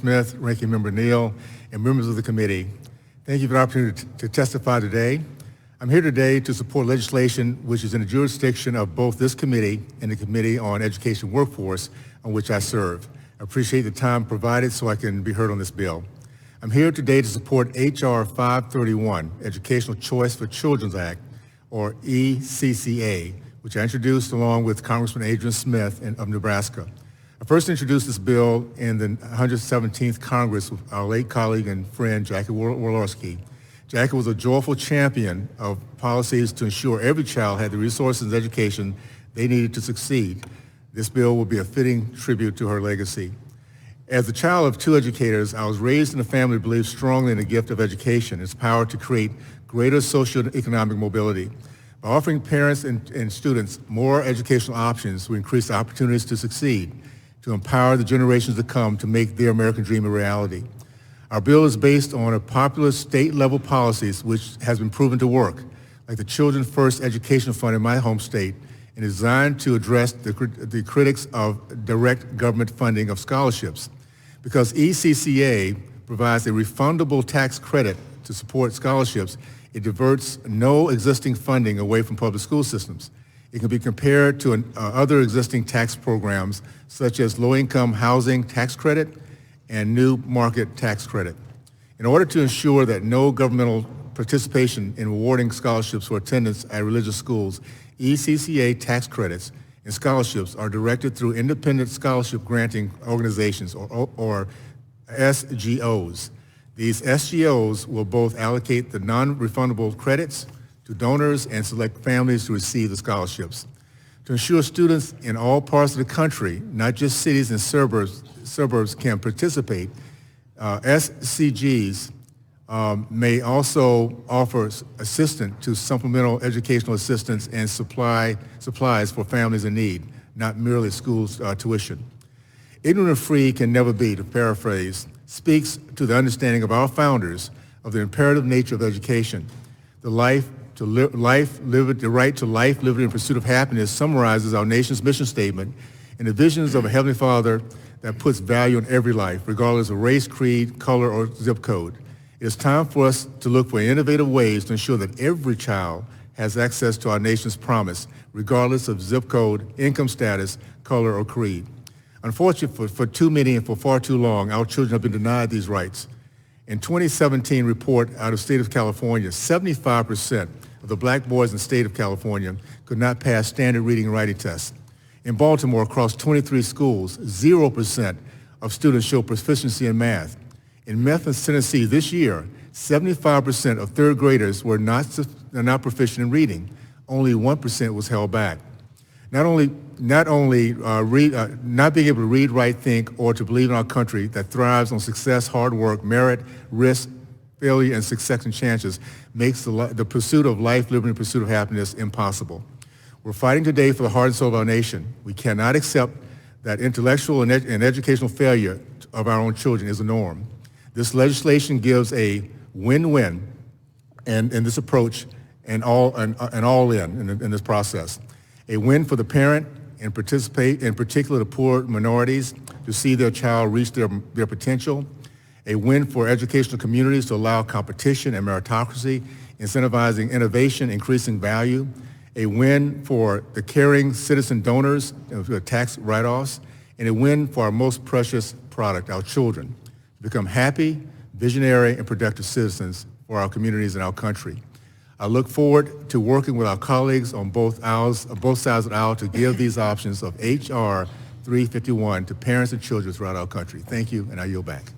Smith, Ranking Member Neal, and members of the committee. Thank you for the opportunity to testify today. I'm here today to support legislation which is in the jurisdiction of both this committee and the Committee on Education Workforce, on which I serve. I appreciate the time provided so I can be heard on this bill. I'm here today to support H.R. 531, Educational Choice for Children's Act, or ECCA, which I introduced along with Congressman Adrian Smith of Nebraska. I first introduced this bill in the 117th Congress with our late colleague and friend, Jackie Walorski. Jackie was a joyful champion of policies to ensure every child had the resources and education they needed to succeed. This bill will be a fitting tribute to her legacy. As the child of two educators, I was raised in a family that believed strongly in the gift of education, its power to create greater socioeconomic mobility. By offering parents and students more educational options, we increase the opportunities to succeed, to empower the generations to come to make their American dream a reality. Our bill is based on a popular state-level policies which has been proven to work, like the Children First Education Fund in my home state, and is designed to address the critics of direct government funding of scholarships. Because ECCA provides a refundable tax credit to support scholarships, it diverts no existing funding away from public school systems. It can be compared to other existing tax programs, such as low-income housing tax credit and new market tax credit. In order to ensure that no governmental participation in awarding scholarships for attendance at religious schools, ECCA tax credits and scholarships are directed through independent scholarship granting organizations, or SGOs. These SGOs will both allocate the non-refundable credits to donors and select families to receive the scholarships. To ensure students in all parts of the country, not just cities and suburbs can participate, SCGs may also offer assistance to supplemental educational assistance and supplies for families in need, not merely school tuition. Ignorant and free can never be, to paraphrase, speaks to the understanding of our founders of the imperative nature of education. The right to life, liberty, and pursuit of happiness summarizes our nation's mission statement and the visions of a Heavenly Father that puts value in every life, regardless of race, creed, color, or zip code. It is time for us to look for innovative ways to ensure that every child has access to our nation's promise, regardless of zip code, income status, color, or creed. Unfortunately, for too many and for far too long, our children have been denied these rights. In 2017 report out of the state of California, 75% of the black boys in the state of California could not pass standard reading and writing tests. In Baltimore, across 23 schools, 0% of students show proficiency in math. In Memphis, Tennessee, this year, 75% of third graders were not proficient in reading. Only 1% was held back. Not being able to read, write, think, or to believe in our country that thrives on success, hard work, merit, risk, failure, and success and chances makes the pursuit of life, liberty, and pursuit of happiness impossible. We're fighting today for the heart and soul of our nation. We cannot accept that intellectual and educational failure of our own children is the norm. This legislation gives a win-win in this approach and all in this process. A win for the parent and participate, in particular the poor minorities, to see their child reach their potential. A win for educational communities to allow competition and meritocracy, incentivizing innovation, increasing value. A win for the caring citizen donors, tax write-offs, and a win for our most precious product, our children, to become happy, visionary, and productive citizens for our communities and our country. I look forward to working with our colleagues on both sides of the aisle to give these options of H.R. 351 to parents and children throughout our country. Thank you, and I yield back.